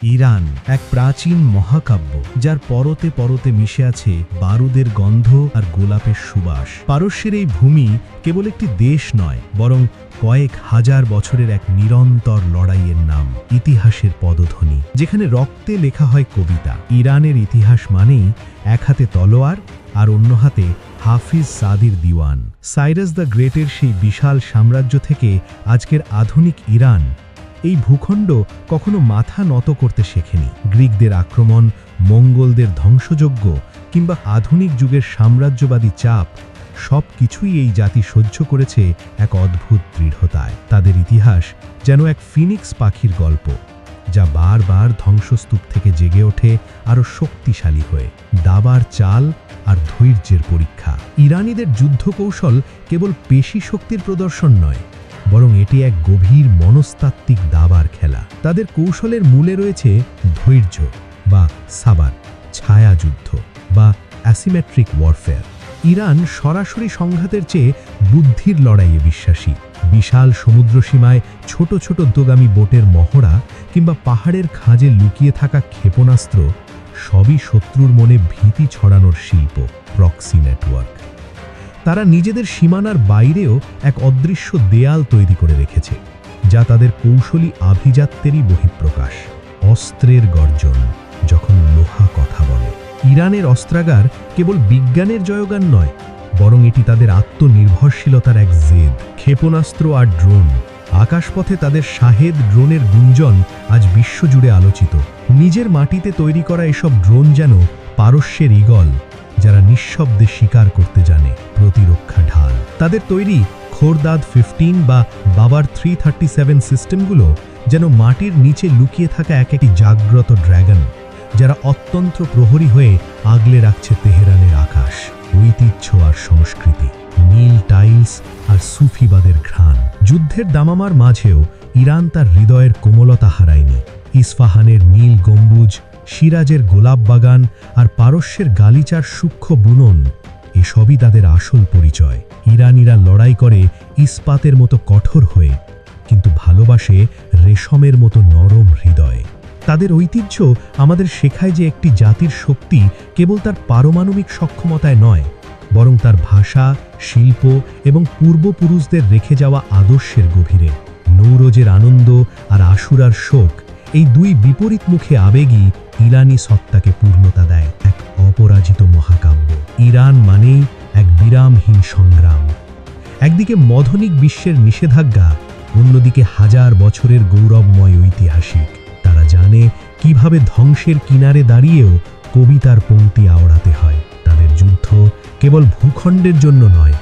Iran এক প্রাচীন মহাকাব্য, যার পরতে পরতে মিশে আছে বারুদের গন্ধ আর গোলাপের সুবাস। পারস্যের এই ভূমি কেবল একটি দেশ নয়, বরং কয়েক হাজার বছরের এক নিরন্তর লড়াইয়ের নাম, ইতিহাসের পদধ্বনি, যেখানে রক্তে লেখা হয় কবিতা। ইরানের ইতিহাস মানেই এক হাতে তলোয়ার আর অন্য হাতে হাফিজ সাদির দিওয়ান। সাইরাস দ্য গ্রেটের সেই বিশাল সাম্রাজ্য থেকে আজকের আধুনিক ইরান, এই ভূখণ্ড কখনো মাথা নত করতে শেখেনি। গ্রিকদের আক্রমণ, মঙ্গলদের ধ্বংসযজ্ঞ কিংবা আধুনিক যুগের সাম্রাজ্যবাদী চাপ, সব কিছুই এই জাতি সহ্য করেছে এক অদ্ভুত দৃঢ়তায়। তাদের ইতিহাস যেন এক ফিনিক্স পাখির গল্প, যা বারবার ধ্বংসস্তূপ থেকে জেগে ওঠে আরও শক্তিশালী হয়ে। দাবার চাল আর ধৈর্যের পরীক্ষা। ইরানিদের যুদ্ধ কৌশল কেবল পেশি শক্তির প্রদর্শন নয়, বরং এটি এক গভীর মনস্তাত্ত্বিক দাবার খেলা। তাদের কৌশলের মূলে রয়েছে ধৈর্য বা সাবার, ছায়াযুদ্ধ বা অ্যাসিমেট্রিক ওয়ারফেয়ার। ইরান সরাসরি সংঘাতের চেয়ে বুদ্ধির লড়াইয়ে বিশ্বাসী। বিশাল সমুদ্রসীমায় ছোট ছোট দোগামী বোটের মহড়া কিংবা পাহাড়ের খাঁজে লুকিয়ে থাকা ক্ষেপণাস্ত্র, সবই শত্রুর মনে ভীতি ছড়ানোর শিল্প, প্রক্সি নেটওয়ার্ক। তারা নিজেদের সীমানার বাইরেও এক অদৃশ্য দেয়াল তৈরি করে রেখেছে, যা তাদের কৌশলী আভিজাত্যেরই বহিঃপ্রকাশ। অস্ত্রের গর্জন যখন লোহা কথা বলে। ইরানের অস্ত্রাগার কেবল বিজ্ঞানের জয়গান নয়, বরং এটি তাদের আত্মনির্ভরশীলতার এক জেদ। ক্ষেপণাস্ত্র আর ড্রোন, আকাশপথে তাদের শাহেদ ড্রোনের গুঞ্জন আজ বিশ্বজুড়ে আলোচিত। নিজের মাটিতে তৈরি করা এসব ড্রোন যেন পারস্যের ঈগল, যারা নিঃশব্দে শিকার করতে জানে। প্রতিরক্ষা ঢাল তাদের তৈরি খোরদাদ 15 বা বাবার 337 সিস্টেমগুলো যেন মাটির নিচে লুকিয়ে থাকা এক একটি জাগ্রত ড্র্যাগন, যারা অত্যন্ত প্রহরী হয়ে আগলে রাখছে তেহরানের আকাশ। ঐতিহ্য আর সংস্কৃতি, নীল টাইলস আর সুফিবাদের ঘ্রাণ। যুদ্ধের দামামার মাঝেও ইরান তার হৃদয়ের কোমলতা হারায়নি। ইস্পাহানের নীল গম্বুজ, সিরাজের গোলাপ বাগান আর পারস্যের গালিচার সূক্ষ্ম বুনন, এসবই তাদের আসল পরিচয়। ইরানিরা লড়াই করে ইস্পাতের মতো কঠোর হয়ে, কিন্তু ভালোবাসে রেশমের মতো নরম হৃদয়ে। তাদের ঐতিহ্য আমাদের শেখায় যে একটি জাতির শক্তি কেবল তার পারমাণবিক সক্ষমতায় নয়, বরং তার ভাষা, শিল্প এবং পূর্বপুরুষদের রেখে যাওয়া আদর্শের গভীরে। নৌরোজের আনন্দ আর আশুরার শোক, এই দুই বিপরীতমুখী আবেগই ইরানি সত্তাকে পূর্ণতা দেয়। এক অপরাজিত মহাকাব্য। ইরান মানেই এক বিরামহীন সংগ্রাম। একদিকে মধনিক বিশ্বের নিষেধাজ্ঞা, অন্যদিকে হাজার বছরের গৌরবময় ঐতিহাসিক। তারা জানে কিভাবে ধ্বংসের কিনারে দাঁড়িয়েও কবিতার পংক্তি আওড়াতে হয়। তাদের যুদ্ধ কেবল ভূখণ্ডের জন্য নয়,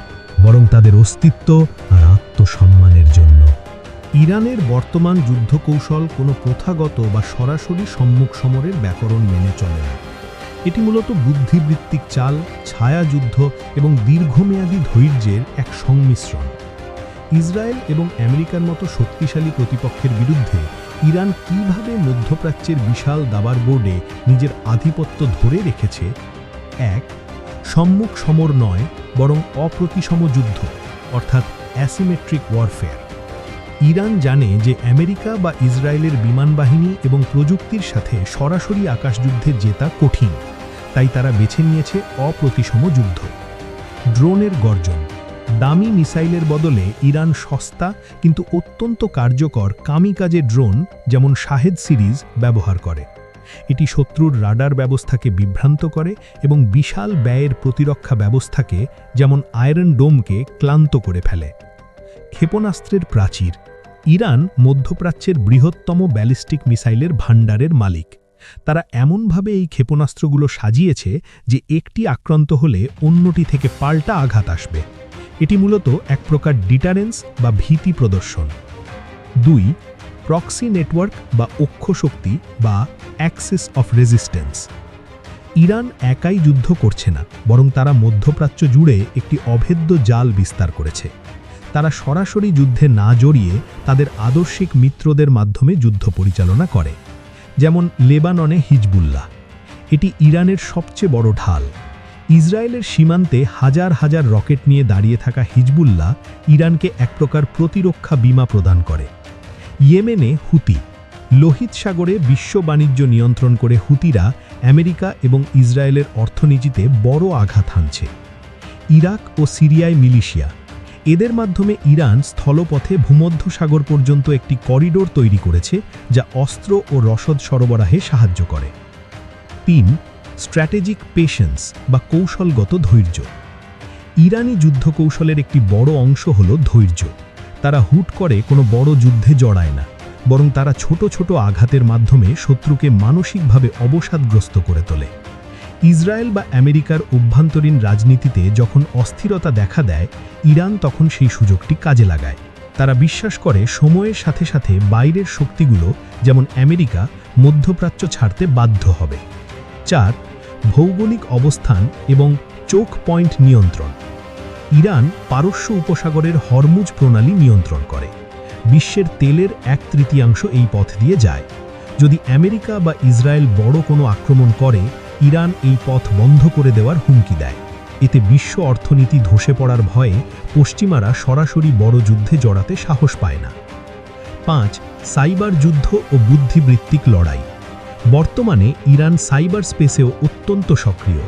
বরং তাদের অস্তিত্ব আর আত্মসম্মানের জন্য। ইরানের বর্তমান যুদ্ধ কৌশল কোনো প্রথাগত বা সরাসরি সম্মুখ সমরের ব্যাকরণ মেনে চলে না। এটি মূলত বুদ্ধিবৃত্তিক চাল, ছায়াযুদ্ধ এবং দীর্ঘমেয়াদী ধৈর্যের এক সংমিশ্রণ। ইসরায়েল এবং আমেরিকার মতো শক্তিশালী প্রতিপক্ষের বিরুদ্ধে ইরান কিভাবে মধ্যপ্রাচ্যের বিশাল দাবার বোর্ডে নিজের আধিপত্য ধরে রেখেছে। এক, সম্মুখ সমর নয়, বরং অপ্রতিসম যুদ্ধ, অর্থাৎ অ্যাসিমেট্রিক ওয়ারফেয়ার। ইরান জানে যে আমেরিকা বা ইসরায়েলের বিমান বাহিনী এবং প্রযুক্তির সাথে সরাসরি আকাশযুদ্ধে জেতা কঠিন, তাই তারা বেছে নিয়েছে অপ্রতিসম যুদ্ধ। ড্রোনের গর্জন। দামি মিসাইলের বদলে ইরান সস্তা কিন্তু অত্যন্ত কার্যকর কামিকাজে ড্রোন, যেমন শাহেদ সিরিজ ব্যবহার করে। এটি শত্রুর রাডার ব্যবস্থাকে বিভ্রান্ত করে এবং বিশাল ব্যয়ের প্রতিরক্ষা ব্যবস্থাকে, যেমন আয়রন ডোমকে, ক্লান্ত করে ফেলে। ক্ষেপণাস্ত্রের প্রাচীর। ইরান মধ্যপ্রাচ্যের বৃহত্তম ব্যালিস্টিক মিসাইলের ভাণ্ডারের মালিক। তারা এমনভাবে এই ক্ষেপণাস্ত্রগুলো সাজিয়েছে যে একটি আক্রান্ত হলে অন্যটি থেকে পাল্টা আঘাত আসবে। এটি মূলত এক প্রকার ডিটারেন্স বা ভীতি প্রদর্শন। 2, প্রক্সি নেটওয়ার্ক বা অক্ষশক্তি বা অ্যাক্সিস অফ রেজিস্ট্যান্স। ইরান একাই যুদ্ধ করছে না, বরং তারা মধ্যপ্রাচ্য জুড়ে একটি অভেদ্য জাল বিস্তার করেছে। তারা সরাসরি যুদ্ধে না জড়িয়ে তাদের আদর্শিক মিত্রদের মাধ্যমে যুদ্ধ পরিচালনা করে। যেমন লেবাননে হিজবুল্লাহ, এটি ইরানের সবচেয়ে বড় ঢাল। ইসরায়েলের সীমান্তে হাজার হাজার রকেট নিয়ে দাঁড়িয়ে থাকা হিজবুল্লাহ ইরানকে এক প্রকার প্রতিরক্ষা বিমা প্রদান করে। ইয়েমেনে হুতি, লোহিত সাগরে বিশ্ব বাণিজ্য নিয়ন্ত্রণ করে হুতিরা আমেরিকা এবং ইসরায়েলের অর্থনীতিতে বড় আঘাত হানছে। ইরাক ও সিরিয়ায় মিলিশিয়া, এদের মাধ্যমে ইরান স্থলপথে ভূমধ্যসাগর পর্যন্ত একটি করিডোর তৈরি করেছে, যা অস্ত্র ও রসদ সরবরাহে সাহায্য করে। ৩. স্ট্র্যাটেজিক পেশেন্স বা কৌশলগত ধৈর্য। ইরানি যুদ্ধকৌশলের একটি বড় অংশ হল ধৈর্য। তারা হুট করে কোনো বড় যুদ্ধে জড়ায় না, বরং তারা ছোট ছোট আঘাতের মাধ্যমে শত্রুকে মানসিকভাবে অবসাদগ্রস্ত করে তোলে। ইসরায়েল বা আমেরিকার অভ্যন্তরীণ রাজনীতিতে যখন অস্থিরতা দেখা দেয়, ইরান তখন সেই সুযোগটি কাজে লাগায়। তারা বিশ্বাস করে সময়ের সাথে সাথে বাইরের শক্তিগুলো, যেমন আমেরিকা, মধ্যপ্রাচ্য ছাড়তে বাধ্য হবে। ৪. ভৌগোলিক অবস্থান এবং চোখ পয়েন্ট নিয়ন্ত্রণ। ইরান পারস্য উপসাগরের হরমুজ প্রণালী নিয়ন্ত্রণ করে। বিশ্বের তেলের 1/3 এই পথ দিয়ে যায়। যদি আমেরিকা বা ইসরায়েল বড় কোনো আক্রমণ করে, ইরান এই পথ বন্ধ করে দেওয়ার হুমকি দেয়। এতে বিশ্ব অর্থনীতি ধসে পড়ার ভয়ে পশ্চিমারা সরাসরি বড় যুদ্ধে জড়াতে সাহস পায় না। ৫. সাইবার যুদ্ধ ও বুদ্ধিবৃত্তিক লড়াই। বর্তমানে ইরান সাইবার স্পেসেও অত্যন্ত সক্রিয়।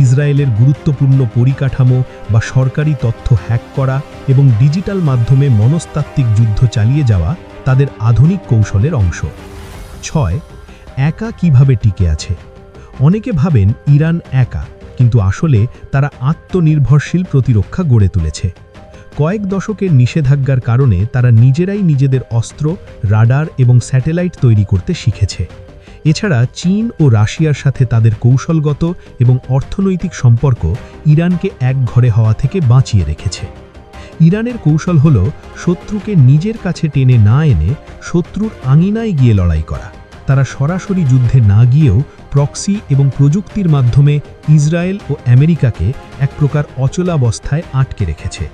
ইসরায়েলের গুরুত্বপূর্ণ পরিকাঠামো বা সরকারি তথ্য হ্যাক করা এবং ডিজিটাল মাধ্যমে মনস্তাত্ত্বিক যুদ্ধ চালিয়ে যাওয়া তাদের আধুনিক কৌশলের অংশ। ৬. একা কিভাবে টিকে আছে। অনেকে ভাবেন ইরান একা, কিন্তু আসলে তারা আত্মনির্ভরশীল প্রতিরক্ষা গড়ে তুলেছে। কয়েক দশকের নিষেধাজ্ঞার কারণে তারা নিজেরাই নিজেদের অস্ত্র, রাডার এবং স্যাটেলাইট তৈরি করতে শিখেছে। এছাড়া চীন ও রাশিয়ার সাথে তাদের কৌশলগত এবং অর্থনৈতিক সম্পর্ক ইরানকে একঘরে হওয়া থেকে বাঁচিয়ে রেখেছে। ইরানের কৌশল হল শত্রুকে নিজের কাছে টেনে না এনে শত্রুর আঙিনায় গিয়ে লড়াই করা। তারা সরাসরি যুদ্ধে না গিয়েও প্রক্সি এবং প্রযুক্তির মাধ্যমে ইসরায়েল ও আমেরিকাকে এক প্রকার অচলাবস্থায় আটকে রেখেছে।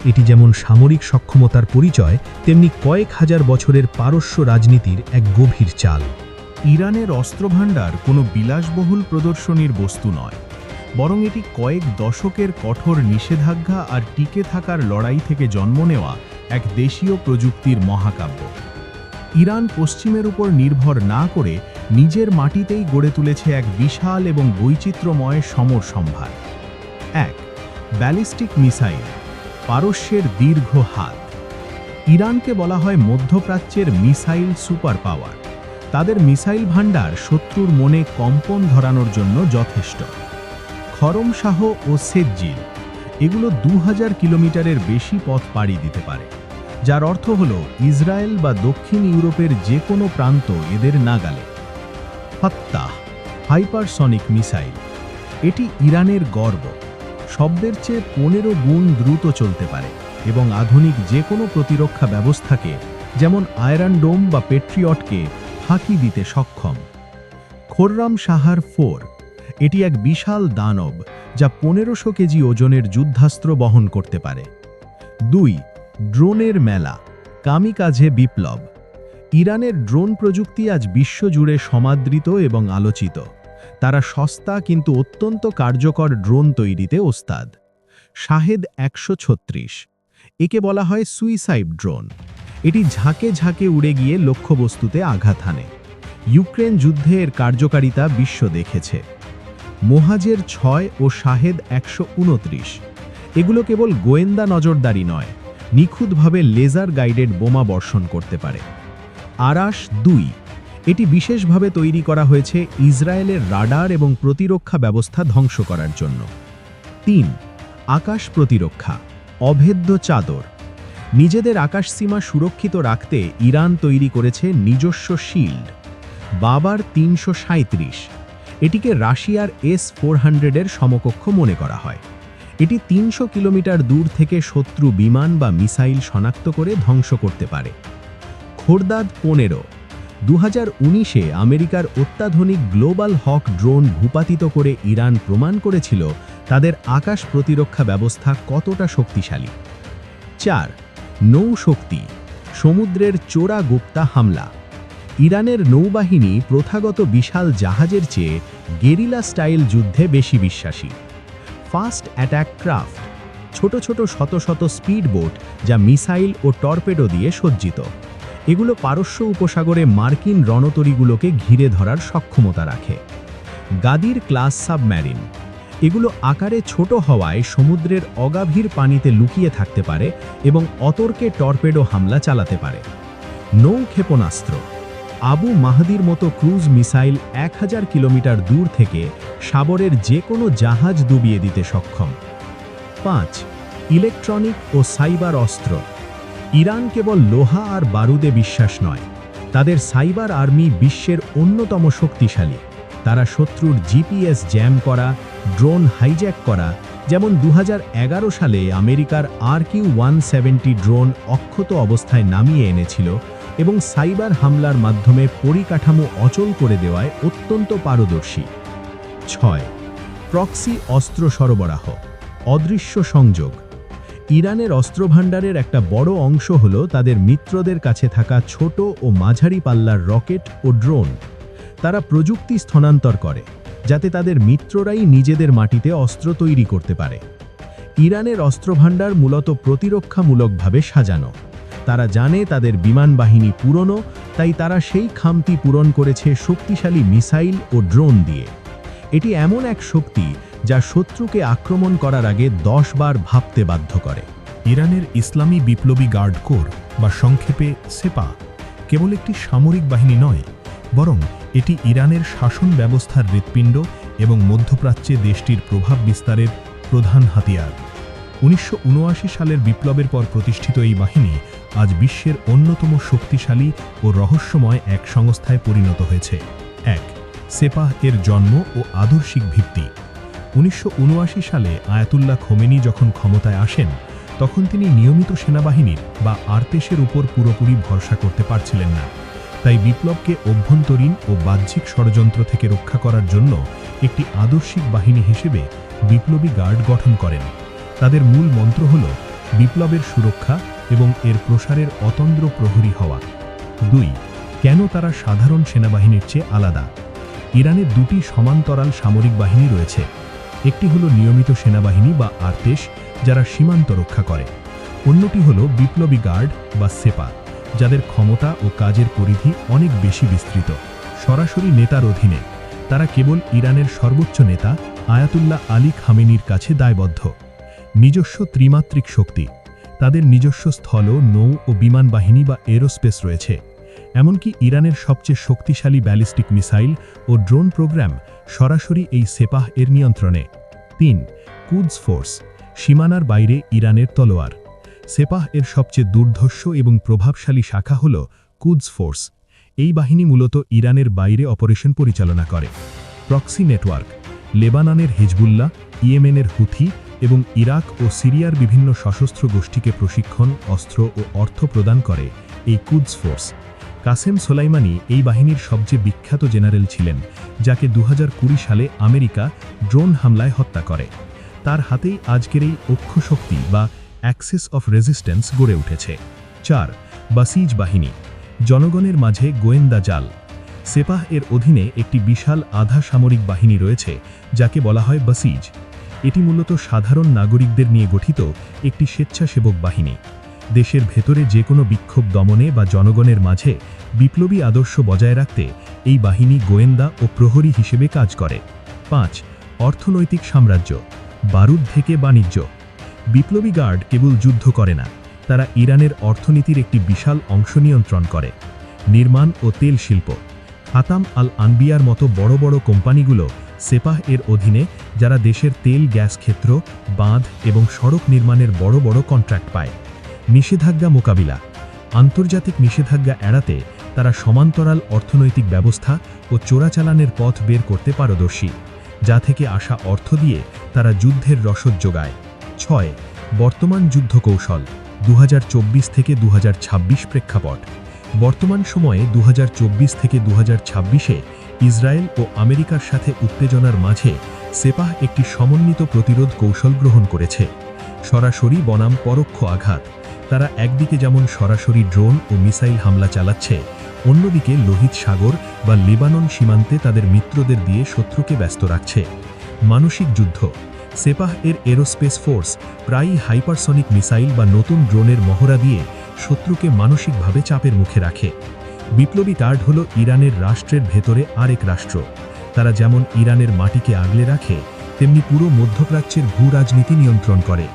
এটি যেমন সামরিক সক্ষমতার পরিচয়, তেমনি কয়েক হাজার বছরের পারস্য রাজনীতির এক গভীর চাল। ইরানের অস্ত্রভাণ্ডার কোনো বিলাসবহুল প্রদর্শনীর বস্তু নয়, বরং এটি কয়েক দশকের কঠোর নিষেধাজ্ঞা আর টিকে থাকার লড়াই থেকে জন্ম নেওয়া এক দেশীয় প্রযুক্তির মহাকাব্য। ইরান পশ্চিমের উপর নির্ভর না করে নিজের মাটিতেই গড়ে তুলেছে এক বিশাল এবং বৈচিত্র্যময় সমর সম্ভার। ১. ব্যালিস্টিক মিসাইল, পারস্যের দীর্ঘ হাত। ইরানকে বলা হয় মধ্যপ্রাচ্যের মিসাইল সুপার পাওয়ার। তাদের মিসাইল ভাণ্ডার শত্রুর মনে কম্পন ধরানোর জন্য যথেষ্ট। খরমশাহ ও সেজ্জিল, এগুলো 2000 কিলোমিটারের বেশি পথ পাড়ি দিতে পারে, যার অর্থ হল ইসরায়েল বা দক্ষিণ ইউরোপের যে কোনো প্রান্ত এদের নাগালে। ফাত্তাহ, হাইপারসনিক মিসাইল, এটি ইরানের গর্ব। শব্দের চেয়ে 15 গুণ দ্রুত চলতে পারে এবং আধুনিক যে কোনো প্রতিরক্ষা ব্যবস্থাকে, যেমন আয়রন ডোম বা পেট্রিয়টকে, ফাঁকি দিতে সক্ষম। খোররাম শাহর 4, এটি এক বিশাল দানব যা 1500 কেজি ওজনের যুদ্ধাস্ত্র বহন করতে পারে। ২. ড্রোনের মেলা, কামিকাজে বিপ্লব। ইরানের ড্রোন প্রযুক্তি আজ বিশ্বজুড়ে সমাদৃত এবং আলোচিত। তারা সস্তা কিন্তু অত্যন্ত কার্যকর ড্রোন তৈরিতে ওস্তাদ। শাহেদ 136, একে বলা হয় সুইসাইড ড্রোন। এটি ঝাঁকে ঝাঁকে উড়ে গিয়ে লক্ষ্যবস্তুতে আঘাত হানে। ইউক্রেন যুদ্ধে এর কার্যকারিতা বিশ্ব দেখেছে। মোহাজের 6 ও শাহেদ 129, এগুলো কেবল গোয়েন্দা নজরদারি নয়, নিখুঁতভাবে লেজার গাইডেড বোমা বর্ষণ করতে পারে। আরাশ 2, এটি বিশেষভাবে তৈরি করা হয়েছে ইসরায়েলের রাডার এবং প্রতিরক্ষা ব্যবস্থা ধ্বংস করার জন্য। 3. আকাশ প্রতিরক্ষা, অভেদ্য চাদর। নিজেদের আকাশসীমা সুরক্ষিত রাখতে ইরান তৈরি করেছে নিজস্ব শিল্ড, বাবার 337। এটিকে রাশিয়ার S-400-এর সমকক্ষ মনে করা হয়। এটি 300 কিলোমিটার দূর থেকে শত্রু বিমান বা মিসাইল শনাক্ত করে ধ্বংস করতে পারে। খোরদাদ 15, 2019-এ আমেরিকার অত্যাধুনিক গ্লোবাল হক ড্রোন ভূপাতিত করে ইরান প্রমাণ করেছিল তাদের আকাশ প্রতিরক্ষা ব্যবস্থা কতটা শক্তিশালী। 4. নৌশক্তি, সমুদ্রের চোরা গুপ্তা হামলা। ইরানের নৌবাহিনী প্রথাগত বিশাল জাহাজের চেয়ে গেরিলা স্টাইল যুদ্ধে বেশি বিশ্বাসী। ফাস্ট অ্যাটাক ক্রাফট, ছোট ছোট শত শত স্পিড বোট যা মিসাইল ও টর্পেডো দিয়ে সজ্জিত। এগুলো পারস্য উপসাগরে মার্কিন রণতরীগুলোকে ঘিরে ধরার সক্ষমতা রাখে। গাদির ক্লাস সাবমেরিন, এগুলো আকারে ছোট হওয়ায় সমুদ্রের অগাভীর পানিতে লুকিয়ে থাকতে পারে এবং অতর্কে টর্পেডো হামলা চালাতে পারে। নৌ ক্ষেপণাস্ত্র, আবু মাহদির মতো ক্রুজ মিসাইল 1000 কিলোমিটার দূর থেকে সাগরের যে কোনো জাহাজ ডুবিয়ে দিতে সক্ষম। 5. ইলেকট্রনিক ও সাইবার অস্ত্র, ইরান কেবল লোহা আর বারুদে বিশ্বাস নয়, তাদের সাইবার আর্মি বিশ্বের অন্যতম শক্তিশালী। তারা শত্রুর জিপিএস জ্যাম করা, ড্রোন হাইজ্যাক করা, যেমন 2011 সালে আমেরিকার RQ-170 ড্রোন অক্ষত অবস্থায় নামিয়ে এনেছিল এবং সাইবার হামলার মাধ্যমে পরিকাঠামো অচল করে দেওয়ায় অত্যন্ত পারদর্শী। 6. প্রক্সি অস্ত্র সরবরাহ, অদৃশ্য সংযোগ, ইরানের অস্ত্রভাণ্ডারের একটা বড় অংশ হল তাদের মিত্রদের কাছে থাকা ছোট ও মাঝারি পাল্লার রকেট ও ড্রোন। তারা প্রযুক্তি স্থানান্তর করে যাতে তাদের মিত্ররাই নিজেদের মাটিতে অস্ত্র তৈরি করতে পারে। ইরানের অস্ত্রভাণ্ডার মূলত প্রতিরক্ষামূলকভাবে সাজানো। তারা জানে তাদের বিমান বাহিনী পুরনো, তাই তারা সেই খামতি পূরণ করেছে শক্তিশালী মিসাইল ও ড্রোন দিয়ে। এটি এমন এক শক্তি যা শত্রুকে আক্রমণ করার আগে 10 বার ভাবতে বাধ্য করে। ইরানের ইসলামী বিপ্লবী গার্ড কোর বা সংক্ষেপে সেপা কেবল একটি সামরিক বাহিনী নয়, বরং এটি ইরানের শাসন ব্যবস্থার হৃৎপিণ্ড এবং মধ্যপ্রাচ্যে দেশটির প্রভাব বিস্তারের প্রধান হাতিয়ার। 1979 সালের বিপ্লবের পর প্রতিষ্ঠিত এই বাহিনী আজ বিশ্বের অন্যতম শক্তিশালী ও রহস্যময় এক সংস্থায় পরিণত হয়েছে। 1. সেপাহ এর জন্ম ও আদর্শিক ভিত্তি। 1979 সালে আয়াতুল্লাহ খোমেনি যখন ক্ষমতায় আসেন, তখন তিনি নিয়মিত সেনাবাহিনীর বা আরপেশের উপর পুরোপুরি ভরসা করতে পারছিলেন না। তাই বিপ্লবকে অভ্যন্তরীণ ও বাহ্যিক ষড়যন্ত্র থেকে রক্ষা করার জন্য একটি আদর্শিক বাহিনী হিসেবে বিপ্লবী গার্ড গঠন করেন। তাদের মূল মন্ত্র হল বিপ্লবের সুরক্ষা এবং এর প্রসারের অতন্দ্র প্রহরী হওয়া। 2. কেন তারা সাধারণ সেনাবাহিনীর চেয়ে আলাদা? ইরানের দুটি সমান্তরাল সামরিক বাহিনী রয়েছে। একটি হলো নিয়মিত সেনাবাহিনী বা আরতেশ, যারা সীমান্ত রক্ষা করে। অন্যটি হলো বিপ্লবী গার্ড বা সেপা, যাদের ক্ষমতা ও কাজের পরিধি অনেক বেশি বিস্তৃত। সরাসরি নেতার অধীনে, তারা কেবল ইরানের সর্বোচ্চ নেতা আয়াতুল্লাহ আলী খামেনির কাছে দায়বদ্ধ। নিজস্ব ত্রিমাত্রিক শক্তি, তাদের নিজস্ব স্থল, নৌ ও বিমান বাহিনী বা এরোস্পেস রয়েছে। এমনকি ইরানের সবচেয়ে শক্তিশালী ব্যালিস্টিক মিসাইল ও ড্রোন প্রোগ্রাম সরাসরি এই সেপাহ এর নিয়ন্ত্রণে। 3. কুদস ফোর্স, সীমানার বাইরে ইরানের তলোয়ার। সেপাহ এর সবচেয়ে দুর্ধর্ষ এবং প্রভাবশালী শাখা হল কুদস ফোর্স। এই বাহিনী মূলত ইরানের বাইরে অপারেশন পরিচালনা করে। প্রক্সি নেটওয়ার্ক, লেবাননের হিজবুল্লাহ, ইয়েমেনের হুথি এবং ইরাক ও সিরিয়ার বিভিন্ন সশস্ত্র গোষ্ঠীকে প্রশিক্ষণ, অস্ত্র ও অর্থ প্রদান করে এই কুদস ফোর্স। কাসেম সোলাইমানি এই বাহিনীর সবচেয়ে বিখ্যাত জেনারেল ছিলেন, যাকে 2020 সালে আমেরিকা ড্রোন হামলায় হত্যা করে। তার হাতেই আজকের এই অক্ষশক্তি বা অ্যাক্সিস অফ রেজিস্ট্যান্স গড়ে উঠেছে। 4. বাসিজ বাহিনী, জনগণের মাঝে গোয়েন্দা জাল। সেপাহ এর অধীনে একটি বিশাল আধা সামরিক বাহিনী রয়েছে, যাকে বলা হয় বাসিজ। এটি মূলত সাধারণ নাগরিকদের নিয়ে গঠিত একটি স্বেচ্ছাসেবক বাহিনী। দেশের ভেতরে যে কোনো বিক্ষোভ দমনে বা জনগণের মাঝে বিপ্লবী আদর্শ বজায় রাখতে এই বাহিনী গোয়েন্দা ও প্রহরী হিসেবে কাজ করে। 5. অর্থনৈতিক সাম্রাজ্য, বারুদ থেকে বাণিজ্য। বিপ্লবী গার্ড কেবল যুদ্ধ করে না, তারা ইরানের অর্থনীতির একটি বিশাল অংশ নিয়ন্ত্রণ করে। নির্মাণ ও তেল শিল্প, খাতাম আল আনবিয়ার মতো বড় বড় কোম্পানিগুলো সেপাহ এর অধীনে, যারা দেশের তেল, গ্যাস ক্ষেত্র, বাঁধ এবং সড়ক নির্মাণের বড় বড় কন্ট্রাক্ট পায়। নিষেধাজ্ঞা মোকাবিলা, আন্তর্জাতিক নিষেধাজ্ঞা এড়াতে তারা সমান্তরাল অর্থনৈতিক ব্যবস্থা ও চোরাচালানের পথ বের করতে পারদর্শী, যা থেকে আসা অর্থ দিয়ে তারা যুদ্ধের রসদ যোগায়। 6. বর্তমান যুদ্ধ কৌশল, 2024 থেকে 2026 প্রেক্ষাপট। বর্তমান সময়ে 2024 থেকে 2026-এ ইসরায়েল ও আমেরিকার সাথে উত্তেজনার মাঝে সেপাহ একটি সমন্বিত প্রতিরোধ কৌশল গ্রহণ করেছে। সরাসরি বনাম পরোক্ষ আঘাত, তারা একদিকে যেমন সরাসরি ড্রোন ও মিসাইল হামলা চালাচ্ছে, অন্যদিকে লোহিত সাগর বা লেবানন সীমান্তে তাদের মিত্রদের দিয়ে শত্রুকে ব্যস্ত রাখছে। মানসিক যুদ্ধ, সেপাহ এর এরোস্পেস ফোর্স প্রায়ই হাইপারসনিক মিসাইল বা নতুন ড্রোনের মহড়া দিয়ে শত্রুকে মানসিকভাবে চাপের মুখে রাখে। বিপ্লবী গার্ড হল ইরানের রাষ্ট্রের ভেতরে আরেক রাষ্ট্র। তারা যেমন ইরানের মাটিকে আগলে রাখে, তেমনি পুরো মধ্যপ্রাচ্যের ভূ রাজনীতি নিয়ন্ত্রণ করে।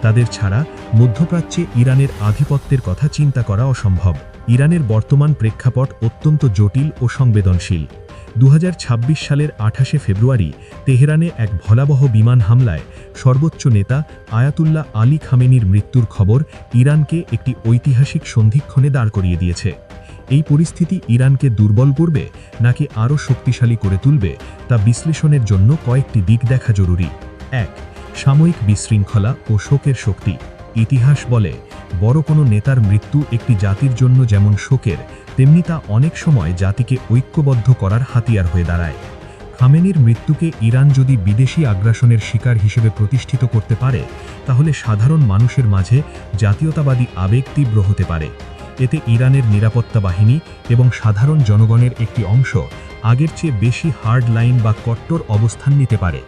তাদের ছাড়া মধ্যপ্রাচ্যে ইরানের আধিপত্যের কথা চিন্তা করা অসম্ভব। ইরানের বর্তমান প্রেক্ষাপট অত্যন্ত জটিল ও সংবেদনশীল। 2026 সালের 28শে ফেব্রুয়ারি তেহরানে এক ভয়াবহ বিমান হামলায় সর্বোচ্চ নেতা আয়াতুল্লাহ আলী খামেনির মৃত্যুর খবর ইরানকে একটি ঐতিহাসিক সন্ধিক্ষণে দাঁড় করিয়ে দিয়েছে। এই পরিস্থিতি ইরানকে দুর্বল করবে নাকি আরও শক্তিশালী করে তুলবে তা বিশ্লেষণের জন্য কয়েকটি দিক দেখা জরুরি। 1. সাময়িক বিশৃঙ্খলা ও শোকের শক্তি। ইতিহাস বলে, বড় কোনো নেতার মৃত্যু একটি জাতির জন্য যেমন শোকের, তেমনি তা অনেক সময় জাতিকে ঐক্যবদ্ধ করার হাতিয়ার হয়ে দাঁড়ায়। খামেনির মৃত্যুকে ইরান যদি বিদেশি আগ্রাসনের শিকার হিসেবে প্রতিষ্ঠিত করতে পারে, তাহলে সাধারণ মানুষের মাঝে জাতীয়তাবাদী আবেগ তীব্র হতে পারে। এতে ইরানের নিরাপত্তা বাহিনী এবং সাধারণ জনগণের একটি অংশ আগের চেয়ে বেশি হার্ড লাইন বা কট্টর অবস্থান নিতে পারে।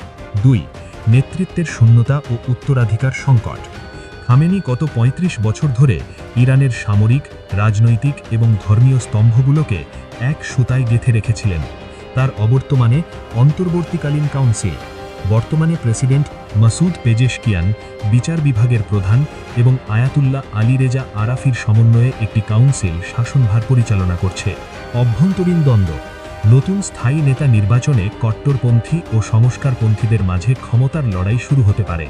2. নেতৃত্বের শূন্যতা ও উত্তরাধিকার সংকট। খামেনি গত 35 বছর ধরে ইরানের সামরিক, রাজনৈতিক এবং ধর্মীয় স্তম্ভগুলোকে এক সুতায় গেঁথে রেখেছিলেন। তার অবর্তমানে অন্তর্বর্তীকালীন কাউন্সিল, বর্তমানে প্রেসিডেন্ট মাসুদ পেজেশকিয়ান, বিচার বিভাগের প্রধান এবং আয়াতুল্লাহ আলী রেজা আরাফির সমন্বয়ে একটি কাউন্সিল শাসনভার পরিচালনা করছে। অভ্যন্তরীণ দ্বন্দ্ব। নতুন স্থায়ী নেতা নির্বাচনে কট্টরপন্থী ও সংস্কারপন্থীদের মাঝে ক্ষমতার লড়াই শুরু হতে পারে।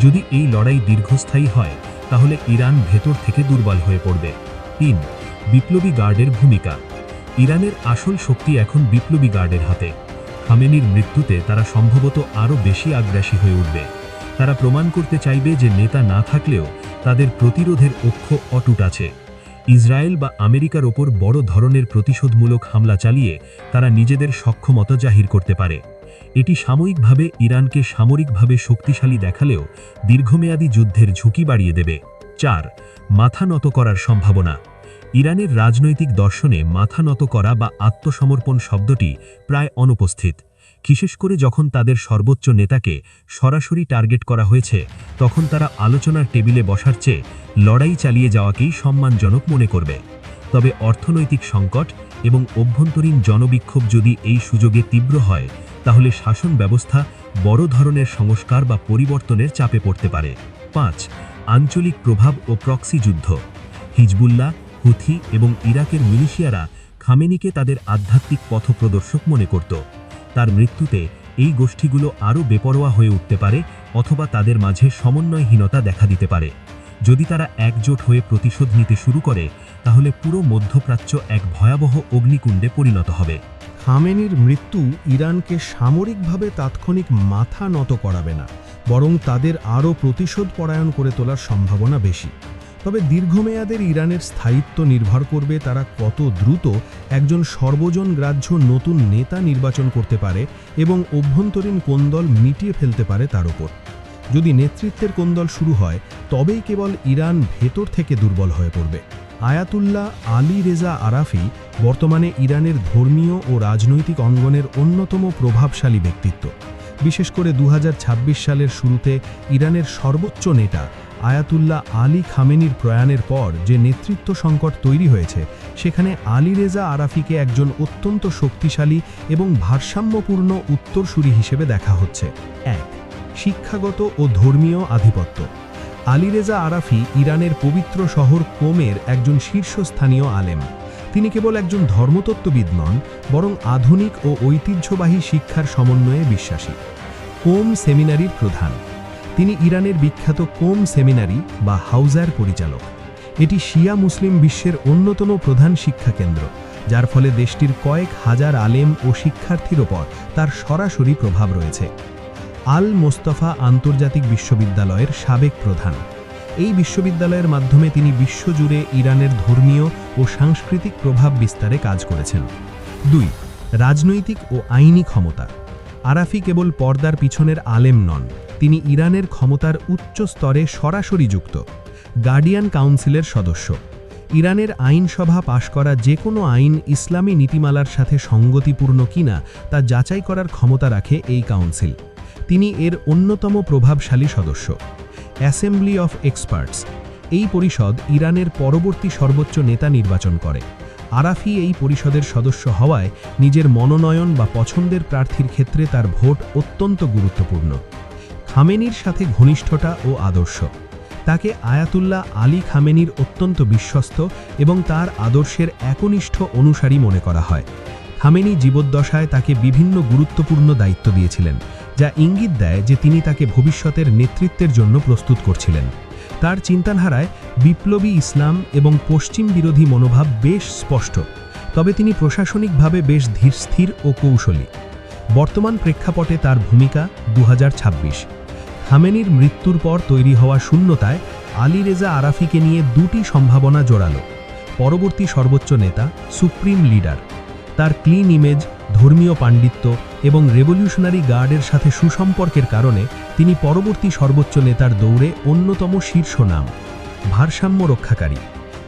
যদি এই লড়াই দীর্ঘস্থায়ী হয়, তাহলে ইরান ভেতর থেকে দুর্বল হয়ে পড়বে। 3. বিপ্লবী গার্ডের ভূমিকা। ইরানের আসল শক্তি এখন বিপ্লবী গার্ডের হাতে। খামেনির মৃত্যুতে তারা সম্ভবত আরও বেশি আগ্রাসী হয়ে উঠবে। তারা প্রমাণ করতে চাইবে যে নেতা না থাকলেও তাদের প্রতিরোধের অক্ষ অটুট আছে। ইসরায়েল বা আমেরিকার ওপর বড় ধরনের প্রতিশোধমূলক হামলা চালিয়ে তারা নিজেদের সক্ষমতা জাহির করতে পারে। এটি সাময়িকভাবে ইরানকে সামরিকভাবে শক্তিশালী দেখালেও দীর্ঘমেয়াদী যুদ্ধের ঝুঁকি বাড়িয়ে দেবে। 4. মাথা নত করার সম্ভাবনা। ইরানের রাজনৈতিক দর্শনে মাথা নত করা বা আত্মসমর্পণ শব্দটি প্রায় অনুপস্থিত। বিশেষ করে যখন তাদের সর্বোচ্চ নেতাকে সরাসরি টার্গেট করা হয়েছে, তখন তারা আলোচনার টেবিলে বসার চেয়ে লড়াই চালিয়ে যাওয়াকেই সম্মানজনক মনে করবে। তবে অর্থনৈতিক সংকট এবং অভ্যন্তরীণ জনবিক্ষোভ যদি এই সুযোগে তীব্র হয়, তাহলে শাসন ব্যবস্থা বড় ধরনের সংস্কার বা পরিবর্তনের চাপে পড়তে পারে। 5. আঞ্চলিক প্রভাব ও প্রক্সি যুদ্ধ। হিজবুল্লাহ, হুথি এবং ইরাকের মিলিশিয়ারা খামেনিকে তাদের আধ্যাত্মিক পথপ্রদর্শক মনে করত। তার মৃত্যুতে এই গোষ্ঠীগুলো আরও বেপরোয়া হয়ে উঠতে পারে অথবা তাদের মাঝে সমন্বয়হীনতা দেখা দিতে পারে। যদি তারা একজোট হয়ে প্রতিশোধ নিতে শুরু করে, তাহলে পুরো মধ্যপ্রাচ্য এক ভয়াবহ অগ্নিকুণ্ডে পরিণত হবে। খামেনির মৃত্যু ইরানকে সামরিকভাবে তাৎক্ষণিক মাথা নত করাবে না, বরং তাদের আরও প্রতিশোধ পরায়ণ করে তোলার সম্ভাবনা বেশি। তবে দীর্ঘমেয়াদের ইরানের স্থায়িত্ব নির্ভর করবে তারা কত দ্রুত একজন সর্বজন গ্রাহ্য নতুন নেতা নির্বাচন করতে পারে এবং অভ্যন্তরীণ কোন্দল মিটিয়ে ফেলতে পারে তার উপর। যদি নেতৃত্বের কোন্দল শুরু হয়, তবেই কেবল ইরান ভেতর থেকে দুর্বল হয়ে পড়বে। আয়াতুল্লাহ আলী রেজা আরাফি বর্তমানে ইরানের ধর্মীয় ও রাজনৈতিক অঙ্গনের অন্যতম প্রভাবশালী ব্যক্তিত্ব। বিশেষ করে 2026 সালের শুরুতে ইরানের সর্বোচ্চ নেতা আয়াতুল্লাহ আলী খামেনির প্রয়াণের পর যে নেতৃত্ব সংকট তৈরি হয়েছে, সেখানে আলী রেজা আরাফিকে একজন অত্যন্ত শক্তিশালী এবং ভারসাম্যপূর্ণ উত্তরসূরি হিসেবে দেখা হচ্ছে। 1. শিক্ষাগত ও ধর্মীয় আধিপত্য। আলী রেজা আরাফি ইরানের পবিত্র শহর কোমের একজন শীর্ষস্থানীয় আলেম। তিনি কেবল একজন ধর্মতত্ত্ববিদ নন, বরং আধুনিক ও ঐতিহ্যবাহী শিক্ষার সমন্বয়ে বিশ্বাসী। কোম সেমিনারির প্রধান। তিনি ইরানের বিখ্যাত কোম সেমিনারি বা হাউজার পরিচালক। এটি শিয়া মুসলিম বিশ্বের অন্যতম প্রধান শিক্ষা কেন্দ্র, যার ফলে দেশটির কয়েক হাজার আলেম ও শিক্ষার্থীর ওপর তার সরাসরি প্রভাব রয়েছে। আল মোস্তফা আন্তর্জাতিক বিশ্ববিদ্যালয়ের সাবেক প্রধান। এই বিশ্ববিদ্যালয়ের মাধ্যমে তিনি বিশ্বজুড়ে ইরানের ধর্মীয় ও সাংস্কৃতিক প্রভাব বিস্তারে কাজ করেছেন। 2. রাজনৈতিক ও আইনি ক্ষমতা। আরাফি কেবল পর্দার পিছনের আলেম নন, তিনি ইরানের ক্ষমতার উচ্চ স্তরে সরাসরি যুক্ত। গার্ডিয়ান কাউন্সিলের সদস্য। ইরানের আইনসভা পাশ করা যে কোনো আইন ইসলামী নীতিমালার সাথে সঙ্গতিপূর্ণ কিনা তা যাচাই করার ক্ষমতা রাখে এই কাউন্সিল। তিনি এর অন্যতম প্রভাবশালী সদস্য। Assembly of experts. এই পরিষদ ইরানের পরবর্তী সর্বোচ্চ নেতা নির্বাচন করে। আরাফি এই পরিষদের সদস্য হওয়ায় নিজের মনোনয়ন বা পছন্দের প্রার্থীর ক্ষেত্রে তার ভোট অত্যন্ত গুরুত্বপূর্ণ। খামেনির সাথে ঘনিষ্ঠতা ও আদর্শ। তাকে আয়াতুল্লাহ আলী খামেনির অত্যন্ত বিশ্বস্ত এবং তার আদর্শের একনিষ্ঠ অনুসারী মনে করা হয়। খামেনি জীবদ্দশায় তাকে বিভিন্ন গুরুত্বপূর্ণ দায়িত্ব দিয়েছিলেন, যা ইঙ্গিত দেয় যে তিনি তাকে ভবিষ্যতের নেতৃত্বের জন্য প্রস্তুত করছিলেন। তার চিন্তাধারায় বিপ্লবী ইসলাম এবং পশ্চিম বিরোধী মনোভাব বেশ স্পষ্ট, তবে তিনি প্রশাসনিকভাবে বেশ ধীরস্থির ও কৌশলী। বর্তমান প্রেক্ষাপটে তার ভূমিকা 2026। খামেনির মৃত্যুর পর তৈরি হওয়া শূন্যতায় আলী রেজা আরাফিকে নিয়ে দুটি সম্ভাবনা জোরালো। পরবর্তী সর্বোচ্চ নেতা, সুপ্রিম লিডার। তার ক্লিন ইমেজ, ধর্মীয় পাণ্ডিত্য এবং রেভলিউশনারি গার্ডের সাথে সুসম্পর্কের কারণে তিনি পরবর্তী সর্বোচ্চ নেতার দৌড়ে অন্যতম শীর্ষ নাম। ভারসাম্য রক্ষাকারী।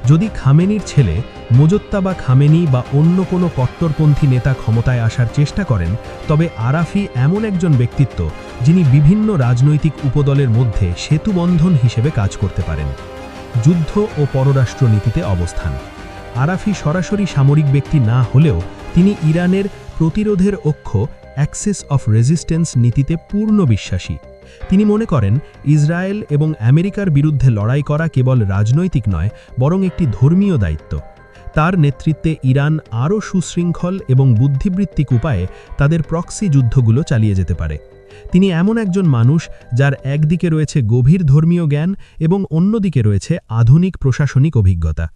যদি খামেনির ছেলে মোজত্তাবা খামেনি বা অন্য কোনো কট্টরপন্থী নেতা ক্ষমতায় আসার চেষ্টা করেন, তবে আরাফি এমন একজন ব্যক্তিত্ব যিনি বিভিন্ন রাজনৈতিক উপদলের মধ্যে সেতুবন্ধন হিসেবে কাজ করতে পারেন। যুদ্ধ ও পররাষ্ট্রনীতিতে অবস্থান। আরাফি সরাসরি সামরিক ব্যক্তি না হলেও তিনি ইরানের প্রতিরোধের অক্ষ অ্যাক্সেস অফ রেজিস্ট্যান্স নীতিতে পূর্ণ বিশ্বাসী। তিনি মনে করেন ইসরায়েল এবং আমেরিকার বিরুদ্ধে লড়াই করা কেবল রাজনৈতিক নয়, বরং একটি ধর্মীয় দায়িত্ব। তার নেতৃত্বে ইরান আরও সুশৃঙ্খল এবং বুদ্ধিবৃত্তিক উপায়ে তাদের প্রক্সি যুদ্ধগুলো চালিয়ে যেতে পারে। তিনি এমন একজন মানুষ যার একদিকে রয়েছে গভীর ধর্মীয় জ্ঞান এবং অন্যদিকে রয়েছে আধুনিক প্রশাসনিক অভিজ্ঞতা।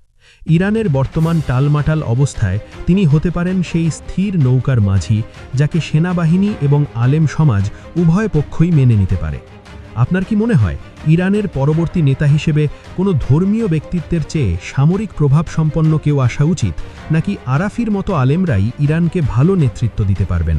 ইরানের বর্তমান টালমাটাল অবস্থায় তিনি হতে পারেন সেই স্থির নৌকার মাঝি, যাকে সেনাবাহিনী এবং আলেম সমাজ উভয় পক্ষই মেনে নিতে পারে। আপনার কি মনে হয় ইরানের পরবর্তী নেতা হিসেবে কোনো ধর্মীয় ব্যক্তিত্বের চেয়ে সামরিক প্রভাবসম্পন্ন কেউ আসা উচিত, নাকি আরাফির মতো আলেমরাই ইরানকে ভালো নেতৃত্ব দিতে পারবেন?